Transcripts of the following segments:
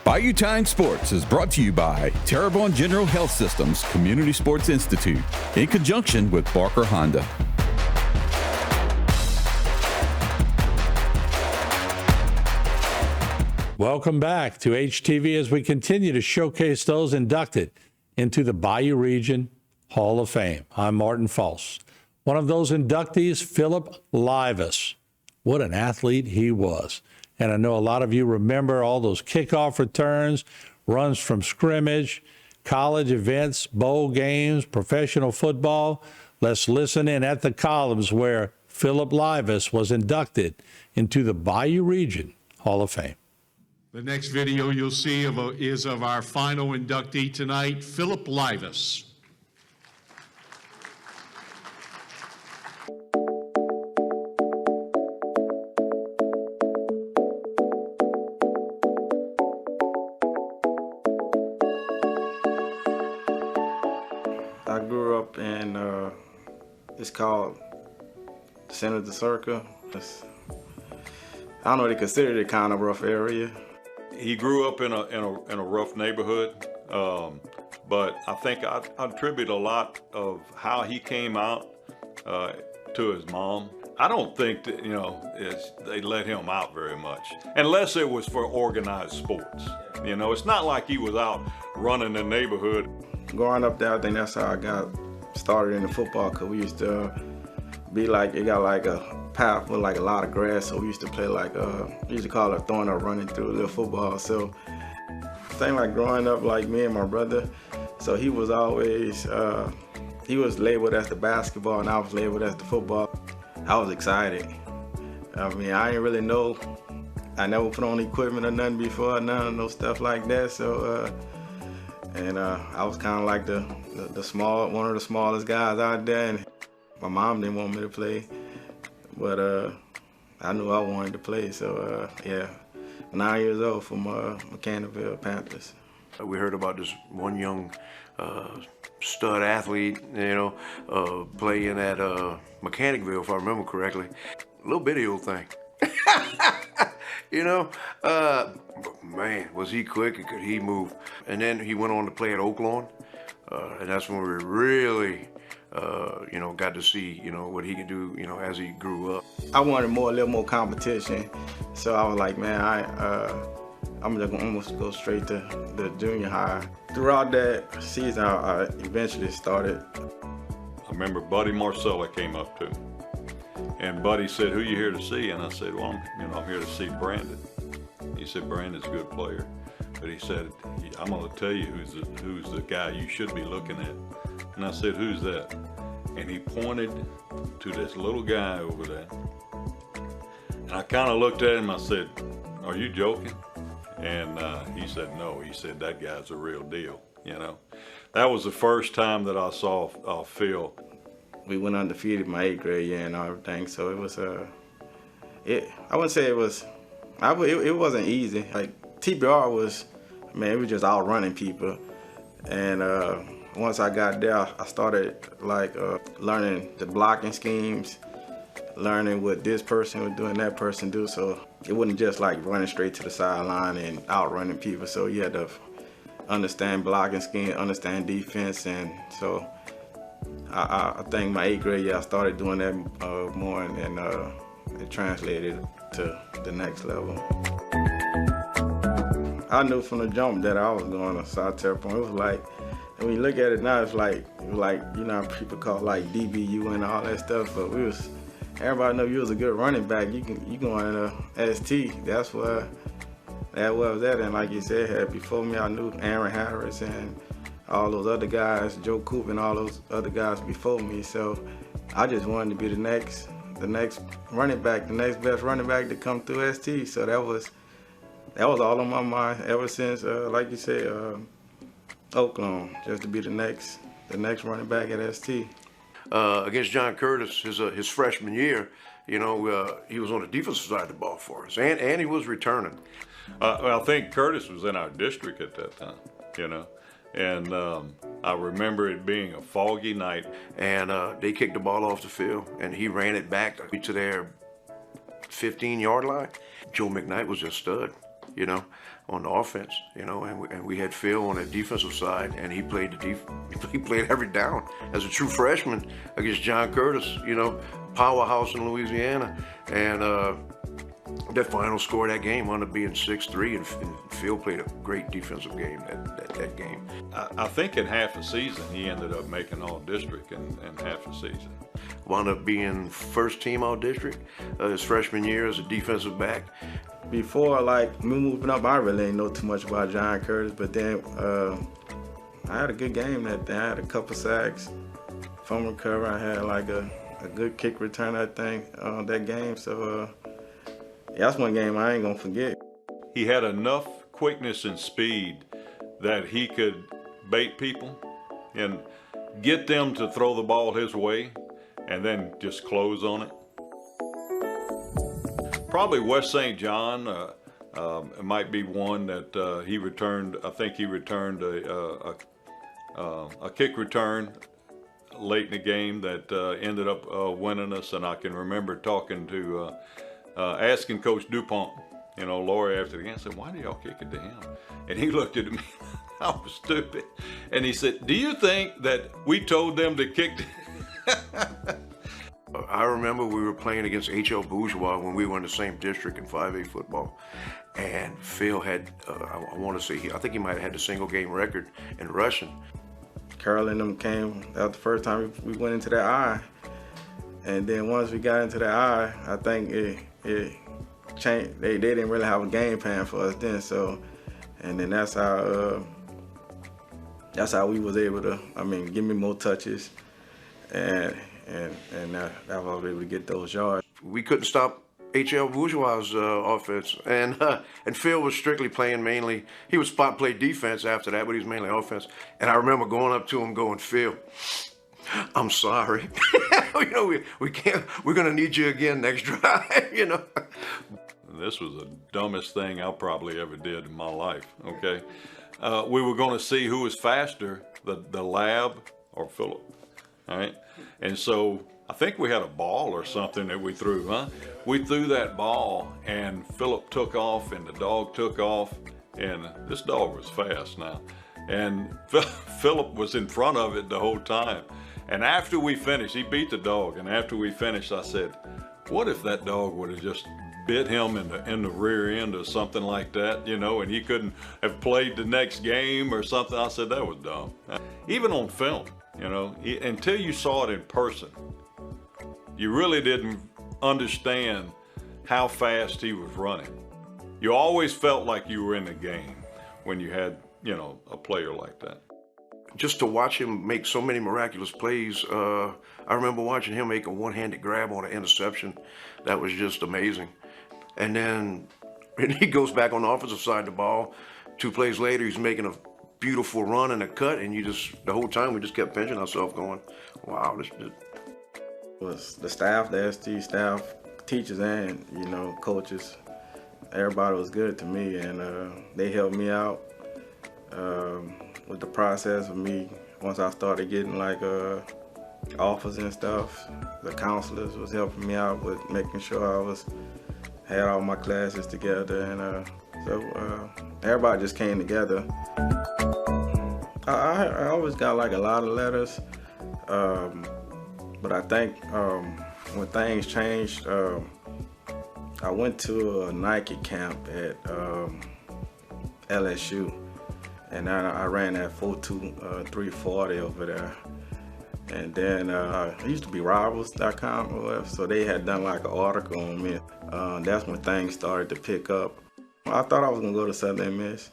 Bayou Time Sports is brought to you by Terrebonne General Health Systems Community Sports Institute in conjunction with Barker Honda. Welcome back to HTV as we continue to showcase those inducted into the Bayou Region Hall of Fame. I'm Martin False. One of those inductees, Phillip Livas. What an athlete he was. And I know a lot of you remember all those kickoff returns, runs from scrimmage, college events, bowl games, professional football. Let's listen in at the columns where Phillip Livas was inducted into the Bayou Region Hall of Fame. The next video you'll see is of our final inductee tonight, Phillip Livas. I grew up in, it's called the center of the circle. I don't know, they consider it kind of rough area. He grew up in a rough neighborhood, but I think I attribute a lot of how he came out to his mom. I don't think that, they let him out very much, unless it was for organized sports. It's not like he was out running the neighborhood. Growing up there, I think that's how I got started in the football, because we used to be like, it got like a path with like a lot of grass, so we used to play like, we used to call it throwing up, running through a little football. So thing like growing up, like me and my brother, so he was always, he was labeled as the basketball and I was labeled as the football. I was excited. I mean, I didn't really know, I never put on equipment or nothing before, none of no stuff like that. So, I was kind of like the small, one of the smallest guys out there, and my mom didn't want me to play, but I knew I wanted to play. So yeah, 9 years old from Mechanicsville Panthers. We heard about this one young stud athlete, playing at Mechanicsville, if I remember correctly. A little bitty old thing. But man, was he quick and could he move. And then he went on to play at Oaklawn, and that's when we really, got to see, what he could do, as he grew up. I wanted a little more competition, so I was like, man, I'm just gonna almost go straight to the junior high. Throughout that season, I eventually started. I remember Buddy Marcella came up to me, and Buddy said, "Who you here to see?" And I said, "Well, I'm here to see Brandon." He said, "Brandon's a good player," but he said, "I'm going to tell you who's the guy you should be looking at." And I said, "Who's that?" And he pointed to this little guy over there. And I kind of looked at him. I said, "Are you joking?" And he said, "No." He said, "That guy's a real deal." That was the first time that I saw Phil. We went undefeated my 8th grade year and everything, so it was I wouldn't say it was. It wasn't easy. Like TBR was, man, it was just outrunning people. And once I got there, I started learning the blocking schemes, learning what this person was doing, that person do. So it wasn't just like running straight to the sideline and outrunning people. So you had to understand blocking scheme, understand defense, and so I think my 8th grade year I started doing that more, and it translated to the next level. I knew from the jump that I was going to South Terrebonne. It was like, and when you look at it now, it was like how people call like DBU and all that stuff, but everybody know you was a good running back. You going to ST. That's where that was at. And like you said, before me, I knew Aaron Harris and all those other guys, Joe Coop and all those other guys before me. So I just wanted to be the next running back, the next best running back to come through ST. So that was all on my mind ever since, like you said, Oaklawn, just to be the next running back at ST. Against John Curtis, his freshman year, he was on the defensive side of the ball for us, and he was returning. I think Curtis was in our district at that time, and I remember it being a foggy night. And they kicked the ball off the field, and he ran it back to their 15-yard line. Joe McKnight was just stud. you know, on the offense, you know, and we had Phil on the defensive side, and he played he played every down as a true freshman against John Curtis, you know, powerhouse in Louisiana, and that final score of that game wound up being 6-3, and Phil played a great defensive game that game. I think in half a season he ended up making all district in half a season. Wound up being first team all district his freshman year as a defensive back. Before, like, me moving up, I really didn't know too much about John Curtis, but then I had a good game that day. I had a couple sacks, fumble recovery. I had like a good kick return, I think, that game. So that's one game I ain't gonna forget. He had enough quickness and speed that he could bait people and get them to throw the ball his way and then just close on it. Probably West St. John it might be one that he returned. I think he returned a kick return late in the game that ended up winning us. And I can remember talking to, asking Coach DuPont, you know, Laurie after the game, I said, "Why do y'all kick it to him?" And he looked at me, I was stupid. And he said, "Do you think that we told them to kick?" I remember we were playing against H.L. Bourgeois when we were in the same district in 5A football. And Phil had, I want to say, I think he might have had the single game record in rushing. Carol and them came, that was the first time we went into that eye. And then once we got into that eye, I think it changed. They didn't really have a game plan for us then. So, and then that's how we was able to, give me more touches. And I was able to get those yards. We couldn't stop H.L. Bourgeois' offense, and Phil was strictly playing mainly. He would spot play defense after that, but he was mainly offense. And I remember going up to him, going, "Phil, I'm sorry. You know, we can't. We're gonna need you again next drive." You know. This was the dumbest thing I probably ever did in my life. Okay, we were going to see who was faster, the lab or Phillip. All right, and so I think we had a ball or something that we threw, huh? We threw that ball, and Phillip took off, and the dog took off, and this dog was fast now. And Phillip was in front of it the whole time. And after we finished, he beat the dog, and after we finished, I said, what if that dog would have just bit him in the rear end or something like that, you know, and he couldn't have played the next game or something? I said, that was dumb. Even on film. You know, until you saw it in person, you really didn't understand how fast he was running. You always felt like you were in the game when you had, you know, a player like that. Just to watch him make so many miraculous plays, I remember watching him make a one-handed grab on an interception. That was just amazing. And then he goes back on the offensive side of the ball. 2 plays later, he's making a beautiful run and a cut, and the whole time we just kept pinching ourselves going, wow, this was the staff, the ST staff, teachers and, you know, coaches. Everybody was good to me, and they helped me out with the process of me. Once I started getting like offers and stuff, the counselors was helping me out with making sure I had all my classes together, and so everybody just came together. I always got like a lot of letters, but I think when things changed, I went to a Nike camp at LSU, and I ran that 4.2 340 over there. And then it used to be Rivals.com or whatever, so they had done like an article on me. That's when things started to pick up. I thought I was gonna go to Southern Miss,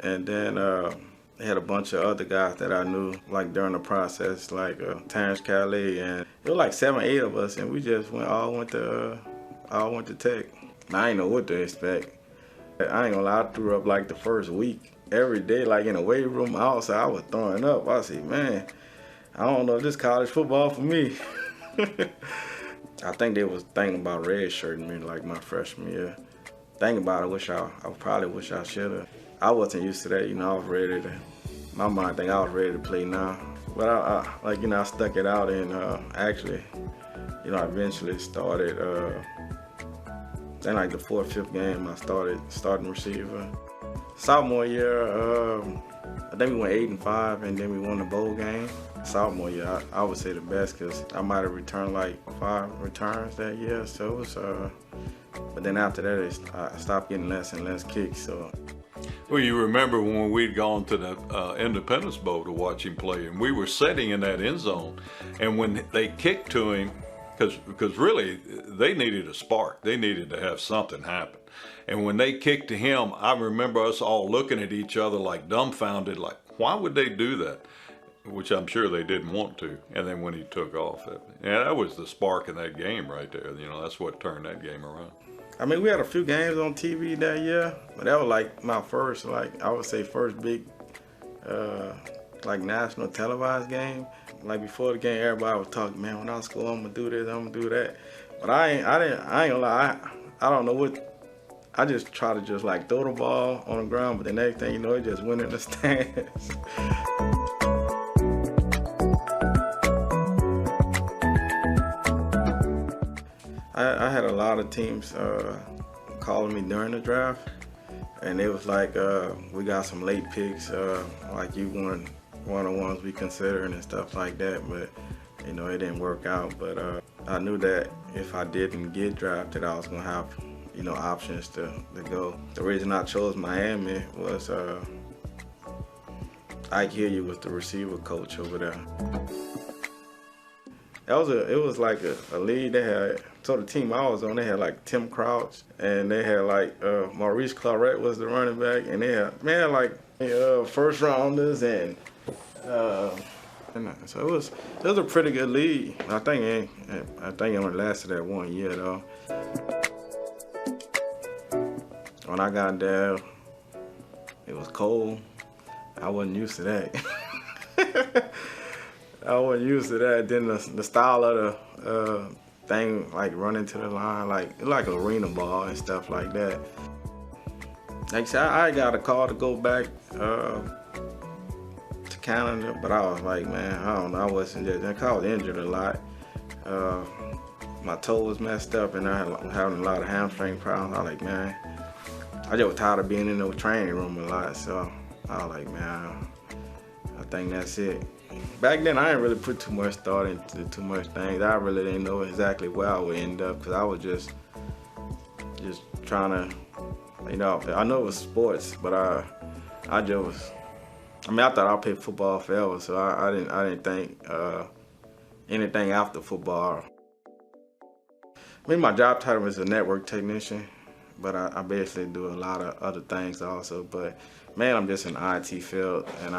and then they had a bunch of other guys that I knew, like during the process, like Terrence Calais, and it was like 7, 8 of us, and we just all went to Tech. I didn't know what to expect. I ain't gonna lie, I threw up like the first week. Every day, like in the weight room, outside, I was throwing up. I said, man, I don't know if this college football for me. I think they was thinking about redshirting me like my freshman year. Thinking about it, I probably wish I should have. I wasn't used to that, you know. I was ready to. My mind think I was ready to play now, but I stuck it out, and actually, you know, I eventually started Then like the fourth, fifth game, I started starting receiver. Sophomore year, I think we went 8-5, and then we won the bowl game. Sophomore year, I would say the best because I might have returned like 5 returns that year. So it was, but then after that, I stopped getting less and less kicks. So. Well, you remember when we'd gone to the Independence Bowl to watch him play, and we were sitting in that end zone, and when they kicked to him, because really they needed a spark, they needed to have something happen, and when they kicked to him, I remember us all looking at each other like dumbfounded, like why would they do that? Which I'm sure they didn't want to. And then when he took off, that was the spark in that game right there. You know, that's what turned that game around. I mean, we had a few games on TV that year, but that was like my first, like I would say, first big, like national televised game. Like before the game, everybody was talking, man, when I score, I'm gonna do this, I'm gonna do that. But I ain't gonna lie, I don't know what. I just try to just like throw the ball on the ground, but the next thing you know, it just went in the stands. I had a lot of teams calling me during the draft, and it was like, we got some late picks, like you won one of the ones we considered and stuff like that, but you know, it didn't work out. But I knew that if I didn't get drafted, I was gonna have, you know, options to go. The reason I chose Miami was Ike Hilliard was the receiver coach over there. It was like a league. They had, so the team I was on, they had like Tim Crouch, and they had like Maurice Claret was the running back, and they had, man, like first rounders, and so it was a pretty good league. I think it only lasted that 1 year though. When I got there, it was cold. I wasn't used to that. I wasn't used to that. Then the style of the thing, like running to the line, like an arena ball and stuff like that. Like I said, I got a call to go back to Canada, but I was like, man, I don't know. I wasn't just, I was injured a lot. My toe was messed up, and I was having a lot of hamstring problems. I was like, man, I just was tired of being in the training room a lot. So I was like, man, I think that's it. Back then, I didn't really put too much thought into too much things. I really didn't know exactly where I would end up, because I was just trying to, you know, I know it was sports, but I thought I'd play football forever, so I didn't think anything after football. I mean, my job title was a network technician, but I basically do a lot of other things also. But man, I'm just in the IT field, and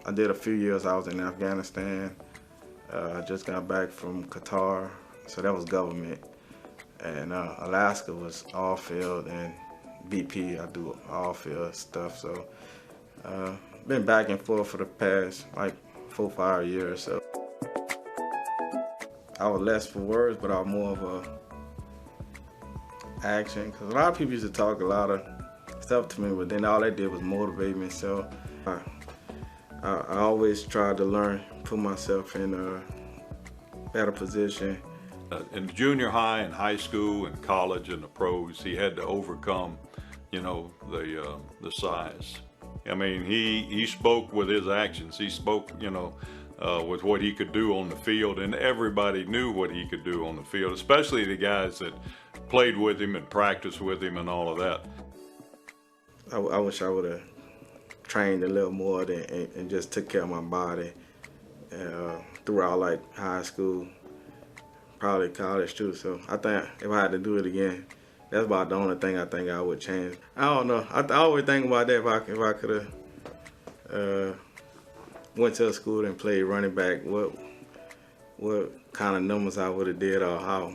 I did a few years. I was in Afghanistan. I just got back from Qatar, so that was government. And Alaska was all field, and BP, I do all field stuff. So been back and forth for the past like 4 or 5 years. So I was less for words, but I was more of a action. Because a lot of people used to talk a lot of stuff to me, but then all they did was motivate me. So I always tried to learn, put myself in a better position. In junior high and high school and college and the pros, he had to overcome, you know, the size. I mean, he spoke with his actions. He spoke, you know, with what he could do on the field, and everybody knew what he could do on the field, especially the guys that played with him and practiced with him and all of that. I wish I would have trained a little more and just took care of my body throughout like high school, probably college too. So I think if I had to do it again, that's about the only thing I think I would change. I don't know. I always think about that, if I could have went to a school and played running back, what kind of numbers I would have did, or how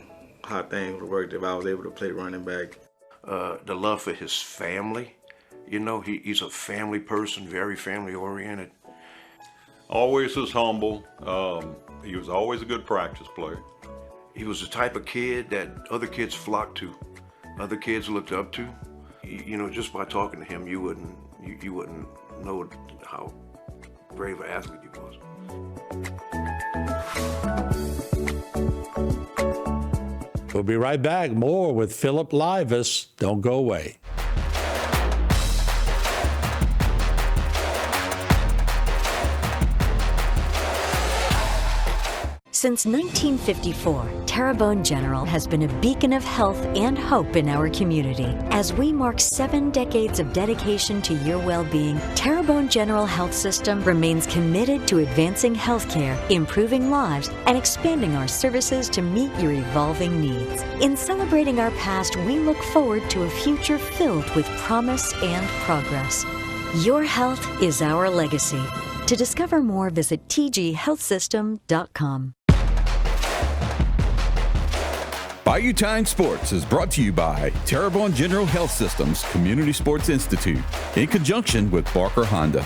things would have worked if I was able to play running back. The love for his family. You know, he's a family person, very family oriented. Always was humble. He was always a good practice player. He was the type of kid that other kids flocked to, other kids looked up to. You know, just by talking to him, you wouldn't know how brave an athlete he was. We'll be right back. More with Phillip Livas. Don't go away. Since 1954, Terrebonne General has been a beacon of health and hope in our community. As we mark 7 decades of dedication to your well-being, Terrebonne General Health System remains committed to advancing healthcare, improving lives, and expanding our services to meet your evolving needs. In celebrating our past, we look forward to a future filled with promise and progress. Your health is our legacy. To discover more, visit tghealthsystem.com. Bayou Time Sports is brought to you by Terrebonne General Health Systems Community Sports Institute in conjunction with Barker Honda.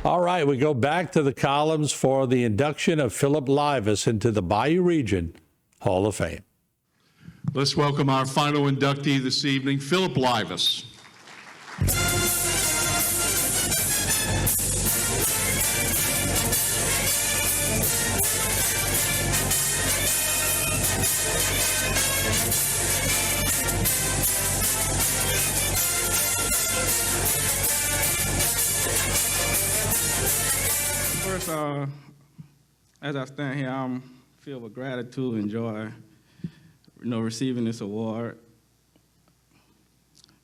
All right, we go back to the columns for the induction of Phillip Livas into the Bayou Region Hall of Fame. Let's welcome our final inductee this evening, Phillip Livas. First, as I stand here, I'm filled with gratitude and joy, receiving this award.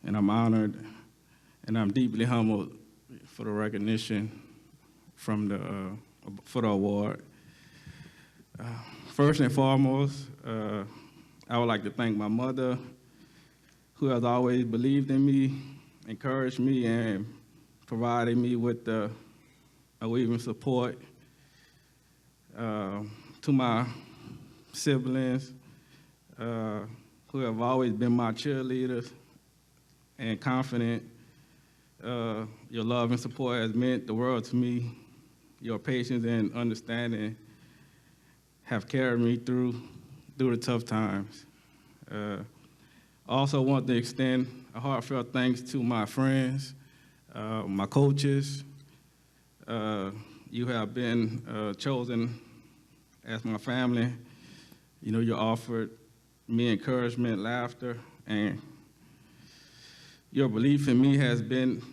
And I'm honored, and I'm deeply humbled for the recognition for the award. First and foremost, I would like to thank my mother, who has always believed in me, encouraged me, and provided me with the unwavering support. To my siblings, who have always been my cheerleaders and confident. Your love and support has meant the world to me. Your patience and understanding have carried me through the tough times. Also want to extend a heartfelt thanks to my friends, my coaches. You have been chosen as my family. You offered me encouragement, laughter, and your belief in me has been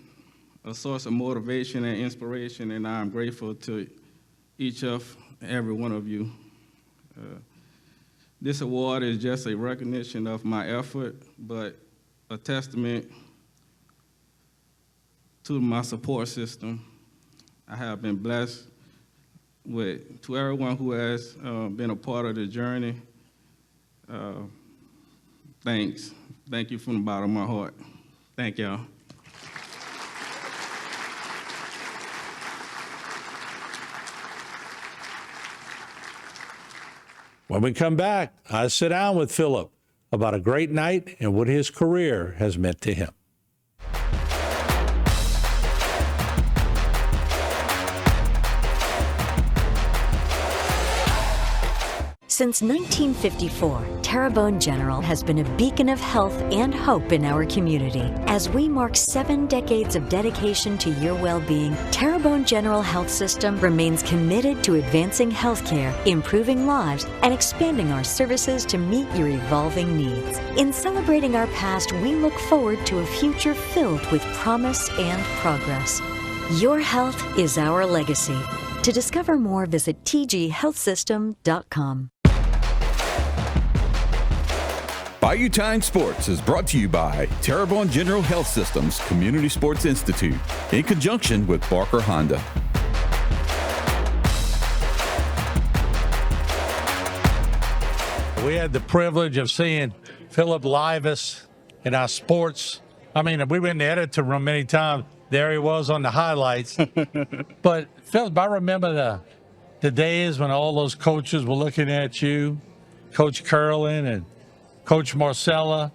a source of motivation and inspiration, and I'm grateful to each of every one of you. This award is just a recognition of my effort, but a testament to my support system. I have been blessed to everyone who has been a part of the journey. Thanks. Thank you from the bottom of my heart. Thank y'all. When we come back, I sit down with Phillip about a great night and what his career has meant to him. Since 1954, Terrebonne General has been a beacon of health and hope in our community. As we mark 7 decades of dedication to your well-being, Terrebonne General Health System remains committed to advancing healthcare, improving lives, and expanding our services to meet your evolving needs. In celebrating our past, we look forward to a future filled with promise and progress. Your health is our legacy. To discover more, visit tghealthsystem.com. Bayou Time Sports is brought to you by Terrebonne General Health Systems Community Sports Institute in conjunction with Barker Honda. We had the privilege of seeing Phillip Livas in our sports. I mean, we were in the editor room many times. There he was on the highlights. But, Phillip, I remember the days when all those coaches were looking at you, Coach Curlin and Coach Marcella,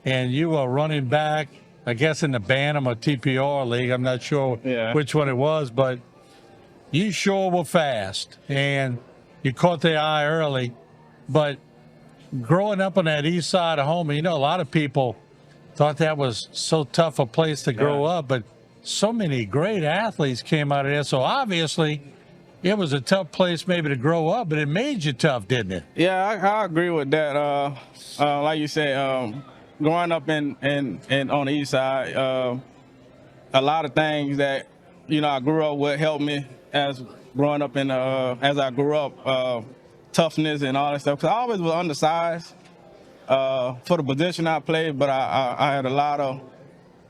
and you were running back, I guess in the Bantam or TPR league. I'm not sure which one it was, but you sure were fast, and you caught their eye early. But growing up on that east side of Houma, a lot of people thought that was so tough a place to grow up, but so many great athletes came out of there. So obviously it was a tough place maybe to grow up, but it made you tough, didn't it? Yeah, I agree with that. Like you said, growing up in on the east side, a lot of things that I grew up with helped me as growing up as I grew up, toughness and all that stuff. Cause I always was undersized for the position I played, but I had a lot of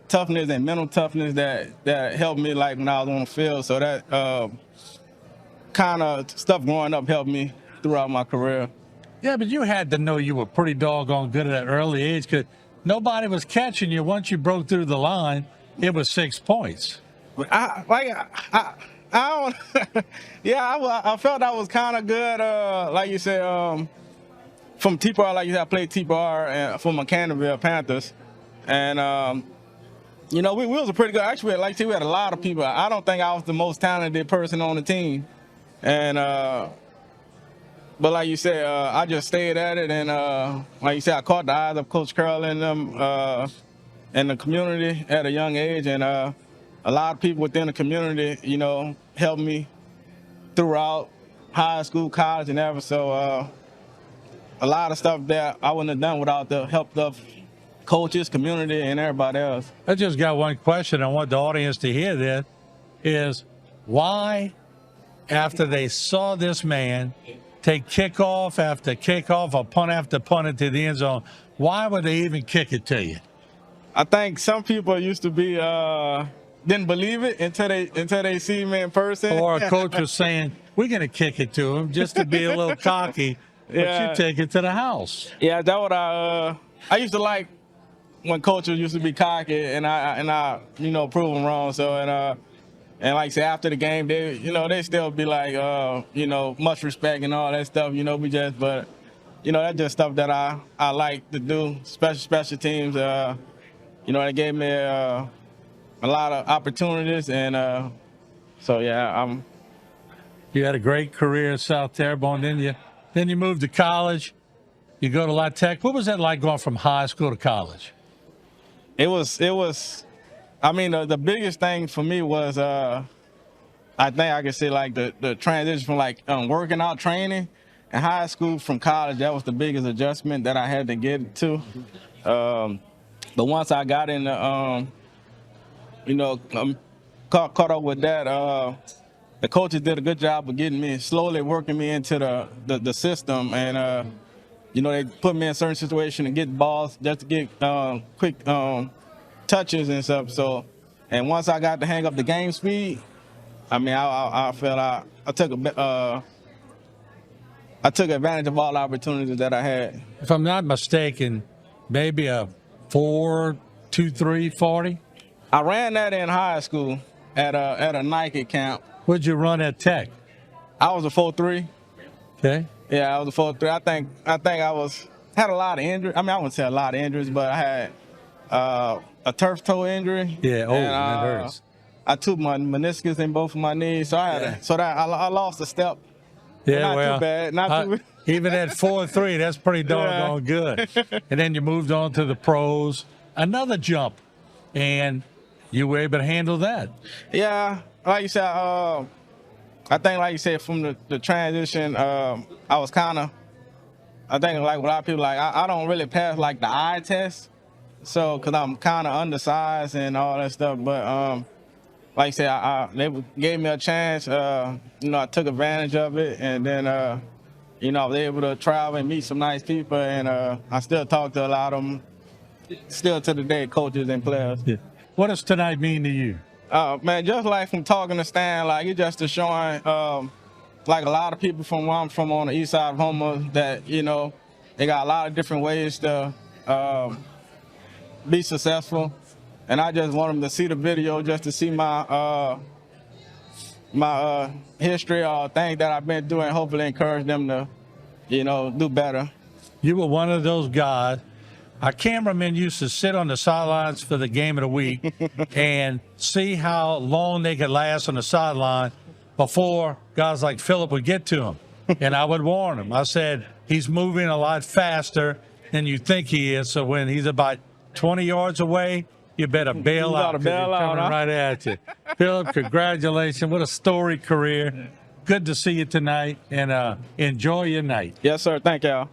toughness and mental toughness that helped me like when I was on the field. So that kind of stuff growing up helped me throughout my career. Yeah, but you had to know you were pretty doggone good at an early age because nobody was catching you. Once you broke through the line, it was 6 points. I don't. Yeah, I felt I was kind of good. Like you said, from T-Bar, like you said, I played T-Bar for McCannville Panthers, and we was a pretty good. Actually, like I said, we had a lot of people. I don't think I was the most talented person on the team, and but like you said, I just stayed at it, and like you said, I caught the eyes of Coach Carroll and them in the community at a young age, and a lot of people within the community, helped me throughout high school, college, and ever. So a lot of stuff that I wouldn't have done without the help of coaches, community, and everybody else. I just got one question. I want the audience to hear this is why, after they saw this man take kickoff after kickoff or punt after punt into the end zone, why would they even kick it to you? I think some people used to be didn't believe it until they see me in person. Or a coach was saying, we're going to kick it to him just to be a little cocky, but you take it to the house. Yeah, that's what I used to like when coaches used to be cocky and I prove them wrong. So and like I said, after the game, they still be like, much respect and all that stuff. But that's just stuff that I like to do, special teams. They gave me a lot of opportunities, and so yeah, You had a great career at South Terrebonne, didn't you? Then you moved to college. You go to La Tech. What was that like going from high school to college? It was. I mean, the biggest thing for me was I think I could say like the transition from like working out training in high school from college. That was the biggest adjustment that I had to get to. But once I got in caught up with that, the coaches did a good job of getting me, slowly working me into the system. And, they put me in certain situations to get balls, just to get quick touches and stuff. So, and once I got to hang up the game speed, I mean, I felt I took advantage of all the opportunities that I had. If I'm not mistaken, maybe a 4.23 40. I ran that in high school at a Nike camp. What'd you run at Tech? I was a 4.3. Okay. Yeah, I was a 4.3. I think I had a lot of injuries. I mean, I wouldn't say a lot of injuries, but I had a turf toe injury. Yeah. Oh, that hurts. I took my meniscus in both of my knees, so I lost a step. Yeah, not too bad. Not too. Even at 4.3, that's pretty doggone good. And then you moved on to the pros, another jump, and you were able to handle that. Yeah, like you said, I think, like you said, from the transition, I was I think like a lot of people, like I don't really pass like the eye test, so because I'm kind of undersized and all that stuff. But like you said, they gave me a chance. I took advantage of it, and then I was able to travel and meet some nice people, and I still talk to a lot of them, still to the day, coaches and players. Yeah. What does tonight mean to you? Man, just like from talking to Stan, like it's just showing, like a lot of people from where I'm from on the east side of Houma, that they got a lot of different ways to be successful, and I just want them to see the video, just to see my history or things that I've been doing. Hopefully, encourage them to do better. You were one of those guys. Our cameramen used to sit on the sidelines for the game of the week and see how long they could last on the sideline before guys like Phillip would get to them. And I would warn them. I said, he's moving a lot faster than you think he is. So when he's about 20 yards away, you better bail out. Bail out, coming huh? right at you. Phillip, congratulations. What a storied career. good to see you tonight, and enjoy your night. Yes, sir. Thank y'all.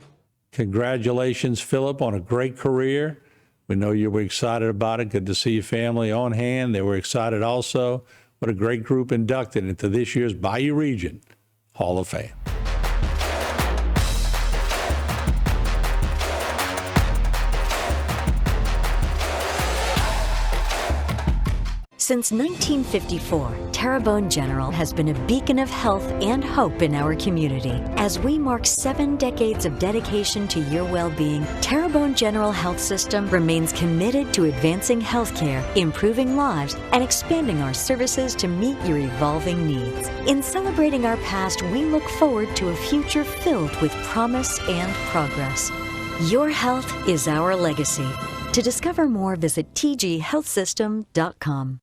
Congratulations, Philip, on a great career. We know you were excited about it. Good to see your family on hand. They were excited also. What a great group inducted into this year's Bayou Region Hall of Fame. Since 1954, Terrebonne General has been a beacon of health and hope in our community. As we mark 7 decades of dedication to your well-being, Terrebonne General Health System remains committed to advancing healthcare, improving lives, and expanding our services to meet your evolving needs. In celebrating our past, we look forward to a future filled with promise and progress. Your health is our legacy. To discover more, visit tghealthsystem.com.